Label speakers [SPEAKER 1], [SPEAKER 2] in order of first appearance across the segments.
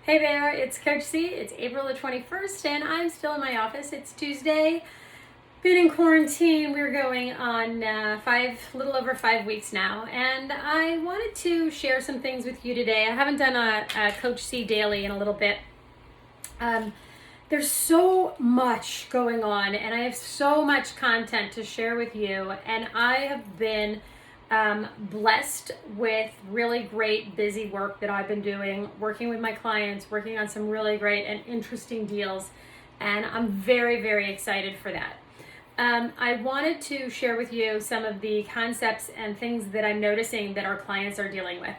[SPEAKER 1] Hey there, it's Coach C. It's April the 21st, and I'm still in my office. It's Tuesday. Been in quarantine. We're going on little over 5 weeks now, and I wanted to share some things with you today. I haven't done a Coach C Daily in a little bit. There's so much going on, and I have so much content to share with you, and I have been blessed with really great busy work that I've been doing, working with my clients, working on some really great and interesting deals, and I'm very, very excited for that. I wanted to share with you some of the concepts and things that I'm noticing that our clients are dealing with.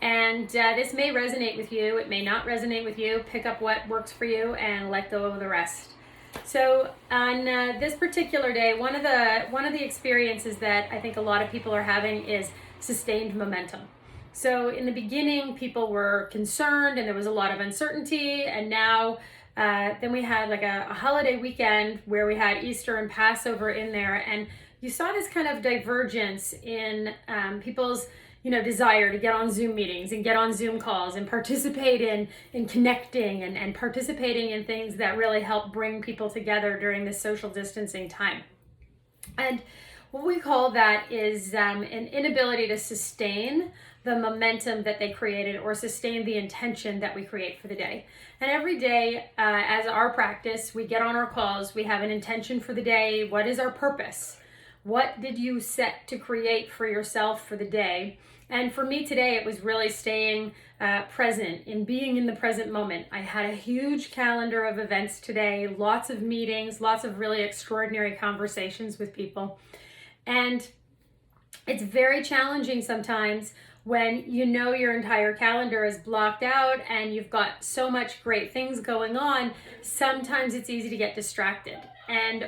[SPEAKER 1] And this may resonate with you, it may not resonate with you. Pick up what works for you and let go of the rest. So on this particular day, one of the experiences that I think a lot of people are having is sustained momentum. So in the beginning, people were concerned and there was a lot of uncertainty, and now then we had like a holiday weekend where we had Easter and Passover in there, and you saw this kind of divergence in people's desire to get on Zoom meetings and get on Zoom calls and participate in connecting and participating in things that really help bring people together during this social distancing time. And what we call that is an inability to sustain the momentum that they created or sustain the intention that we create for the day. And every day, as our practice, we get on our calls, we have an intention for the day. What is our purpose? What did you set to create for yourself for the day? And for me today, it was really staying present, in being in the present moment. I had a huge calendar of events today, lots of meetings, lots of really extraordinary conversations with people. And it's very challenging sometimes when your entire calendar is blocked out and you've got so much great things going on. Sometimes it's easy to get distracted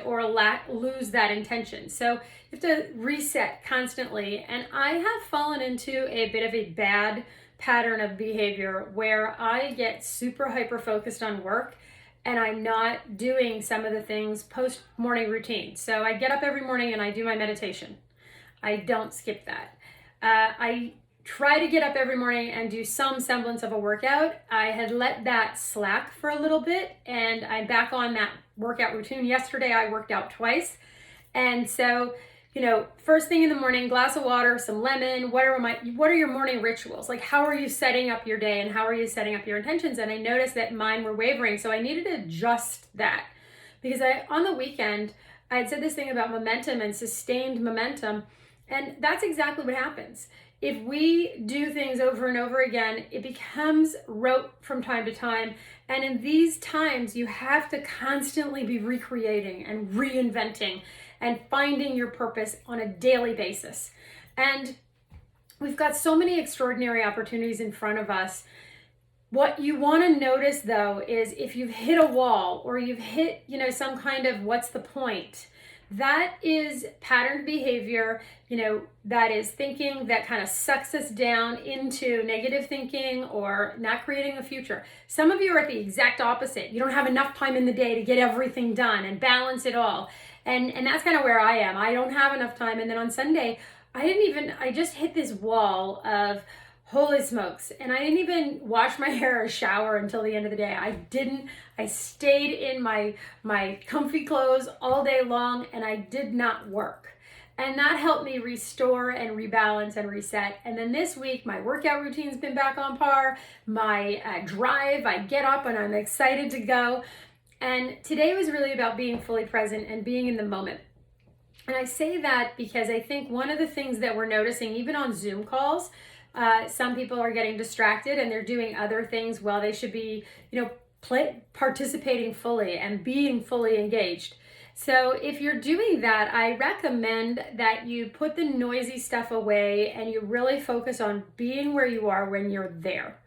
[SPEAKER 1] or lose that intention. So you have to reset constantly. And I have fallen into a bit of a bad pattern of behavior where I get super hyper focused on work and I'm not doing some of the things post morning routine. So I get up every morning and I do my meditation. I don't skip that. I try to get up every morning and do some semblance of a workout. I had let that slack for a little bit and I'm back on that workout routine. Yesterday I worked out twice. And so, first thing in the morning, glass of water, some lemon, what are your morning rituals? Like, how are you setting up your day and how are you setting up your intentions? And I noticed that mine were wavering. So I needed to adjust that because on the weekend, I had said this thing about momentum and sustained momentum. And that's exactly what happens. If we do things over and over again, it becomes rote from time to time. And in these times, you have to constantly be recreating and reinventing and finding your purpose on a daily basis. And we've got so many extraordinary opportunities in front of us. What you want to notice, though, is if you've hit a wall or you've hit, some kind of what's the point, that is patterned behavior, that is thinking that kind of sucks us down into negative thinking or not creating a future. Some of you are at the exact opposite. You don't have enough time in the day to get everything done and balance it all. And that's kind of where I am. I don't have enough time. And then on Sunday, I just hit this wall of holy smokes. And I didn't even wash my hair or shower until the end of the day. I stayed in my comfy clothes all day long and I did not work. And that helped me restore and rebalance and reset. And then this week, my workout routine's been back on par. My drive, I get up and I'm excited to go. And today was really about being fully present and being in the moment. And I say that because I think one of the things that we're noticing, even on Zoom calls, some people are getting distracted and they're doing other things while they should be, participating fully and being fully engaged. So if you're doing that, I recommend that you put the noisy stuff away and you really focus on being where you are when you're there.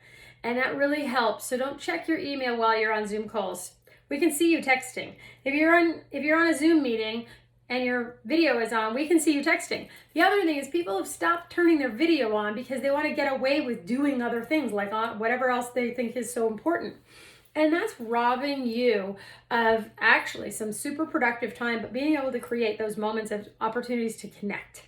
[SPEAKER 1] And that really helps. So don't check your email while you're on Zoom calls. We can see you texting. If you're on a Zoom meeting and your video is on, we can see you texting. The other thing is people have stopped turning their video on because they want to get away with doing other things like whatever else they think is so important. And that's robbing you of actually some super productive time, but being able to create those moments of opportunities to connect.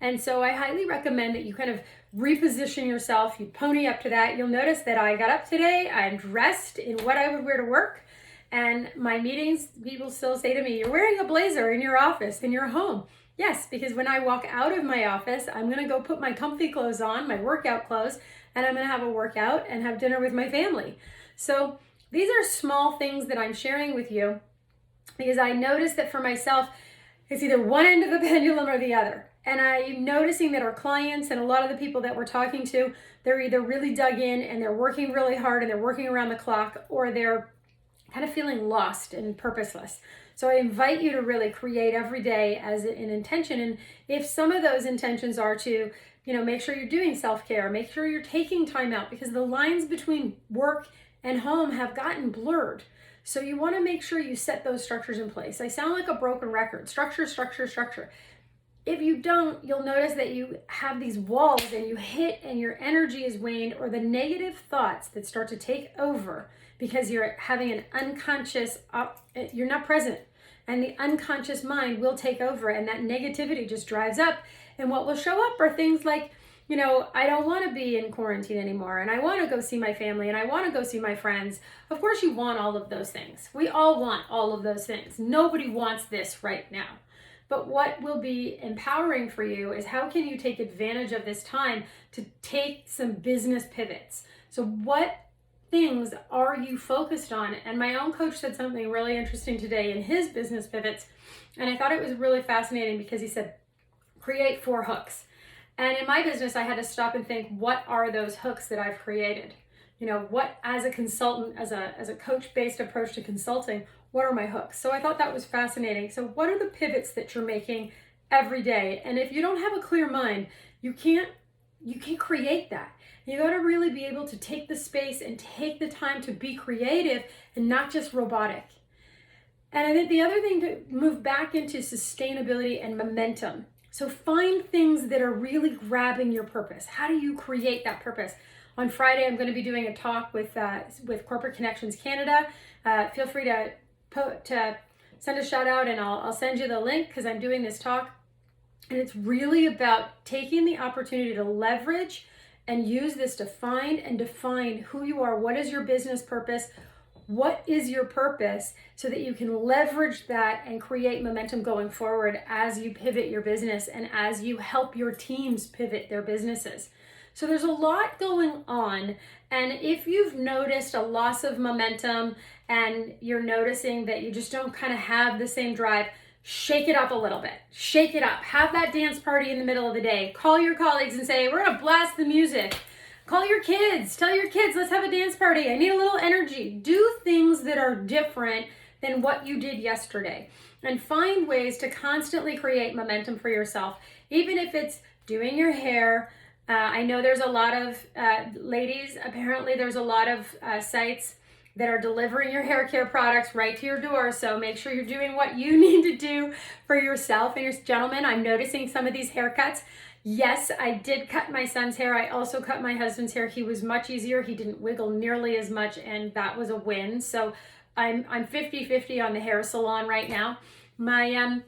[SPEAKER 1] And so I highly recommend that you kind of reposition yourself, you pony up to that. You'll notice that I got up today, I'm dressed in what I would wear to work. And my meetings, people still say to me, you're wearing a blazer in your office, in your home. Yes, because when I walk out of my office, I'm going to go put my comfy clothes on, my workout clothes, and I'm going to have a workout and have dinner with my family. So these are small things that I'm sharing with you because I noticed that for myself, it's either one end of the pendulum or the other. And I'm noticing that our clients and a lot of the people that we're talking to, they're either really dug in and they're working really hard and they're working around the clock, or they're kind of feeling lost and purposeless. So I invite you to really create every day as an intention. And if some of those intentions are to, make sure you're doing self-care, make sure you're taking time out, because the lines between work and home have gotten blurred. So you want to make sure you set those structures in place. I sound like a broken record. Structure, structure, structure. If you don't, you'll notice that you have these walls and you hit and your energy is waned, or the negative thoughts that start to take over because you're having an unconscious, you're not present, and the unconscious mind will take over and that negativity just drives up. And what will show up are things like, I don't want to be in quarantine anymore, and I want to go see my family, and I want to go see my friends. Of course you want all of those things. We all want all of those things. Nobody wants this right now. But what will be empowering for you is how can you take advantage of this time to take some business pivots? So what things are you focused on? And my own coach said something really interesting today in his business pivots. And I thought it was really fascinating because he said, create 4 hooks. And in my business, I had to stop and think, what are those hooks that I've created? What, as a consultant, as a coach-based approach to consulting, what are my hooks? So I thought that was fascinating. So what are the pivots that you're making every day? And if you don't have a clear mind, you can't create that. You got to really be able to take the space and take the time to be creative and not just robotic. And I think the other thing to move back into sustainability and momentum. So find things that are really grabbing your purpose. How do you create that purpose? On Friday, I'm going to be doing a talk with Corporate Connections Canada. Feel free to send a shout out, and I'll send you the link because I'm doing this talk. And it's really about taking the opportunity to leverage and use this to find and define who you are. What is your business purpose? What is your purpose, so that you can leverage that and create momentum going forward as you pivot your business and as you help your teams pivot their businesses. So there's a lot going on. And if you've noticed a loss of momentum and you're noticing that you just don't kind of have the same drive, shake it up a little bit. Shake it up. Have that dance party in the middle of the day. Call your colleagues and say, we're going to blast the music. Call your kids. Tell your kids, let's have a dance party. I need a little energy. Do things that are different than what you did yesterday. And find ways to constantly create momentum for yourself. Even if it's doing your hair. I know there's a lot of ladies, apparently there's a lot of sites that are delivering your hair care products right to your door. So make sure you're doing what you need to do for yourself. And your gentlemen, I'm noticing some of these haircuts. Yes, I did cut my son's hair. I also cut my husband's hair. He was much easier. He didn't wiggle nearly as much, and that was a win. So I'm 50-50 on the hair salon right now. My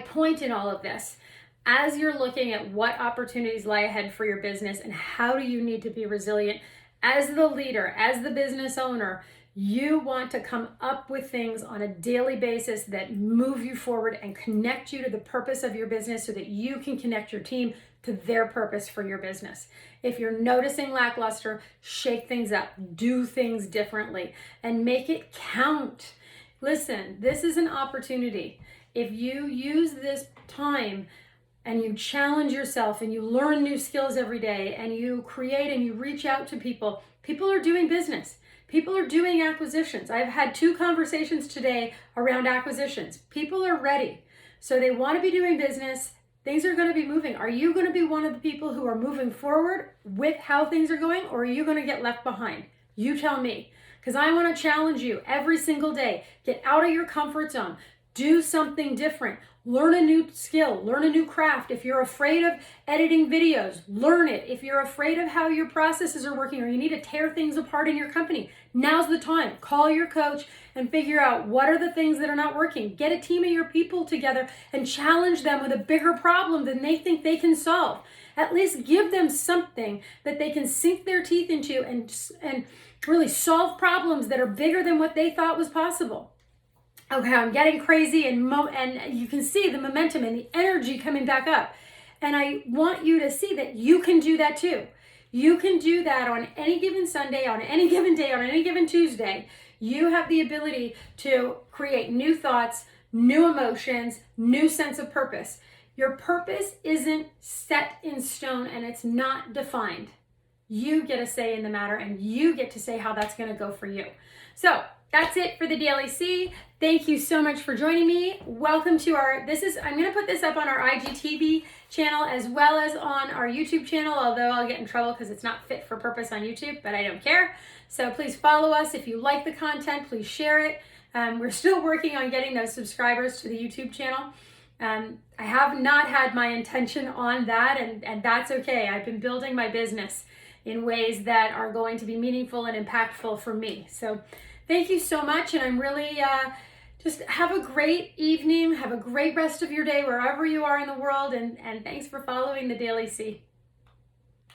[SPEAKER 1] point in all of this, as you're looking at what opportunities lie ahead for your business and how do you need to be resilient, as the leader, as the business owner, you want to come up with things on a daily basis that move you forward and connect you to the purpose of your business so that you can connect your team to their purpose for your business. If you're noticing lackluster, shake things up, do things differently, and make it count. Listen, this is an opportunity. If you use this time and you challenge yourself and you learn new skills every day and you create and you reach out to people, people are doing business. People are doing acquisitions. I've had 2 conversations today around acquisitions. People are ready. So they want to be doing business. Things are going to be moving. Are you going to be one of the people who are moving forward with how things are going, or are you going to get left behind? You tell me, because I want to challenge you every single day. Get out of your comfort zone. Do something different. Learn a new skill, learn a new craft. If you're afraid of editing videos, learn it. If you're afraid of how your processes are working or you need to tear things apart in your company, now's the time. Call your coach and figure out what are the things that are not working. Get a team of your people together and challenge them with a bigger problem than they think they can solve. At least give them something that they can sink their teeth into and really solve problems that are bigger than what they thought was possible. Okay, I'm getting crazy and you can see the momentum and the energy coming back up. And I want you to see that you can do that too. You can do that on any given Sunday, on any given day, on any given Tuesday. You have the ability to create new thoughts, new emotions, new sense of purpose. Your purpose isn't set in stone and it's not defined. You get a say in the matter and you get to say how that's going to go for you. So that's it for the Daily C. Thank you so much for joining me. Welcome to I'm going to put this up on our IGTV channel as well as on our YouTube channel, although I'll get in trouble because it's not fit for purpose on YouTube, but I don't care. So please follow us. If you like the content, please share it. We're still working on getting those subscribers to the YouTube channel. I have not had my intention on that, and that's okay. I've been building my business in ways that are going to be meaningful and impactful for me. So thank you so much, and I'm really just have a great evening, have a great rest of your day wherever you are in the world, and thanks for following the Daily C.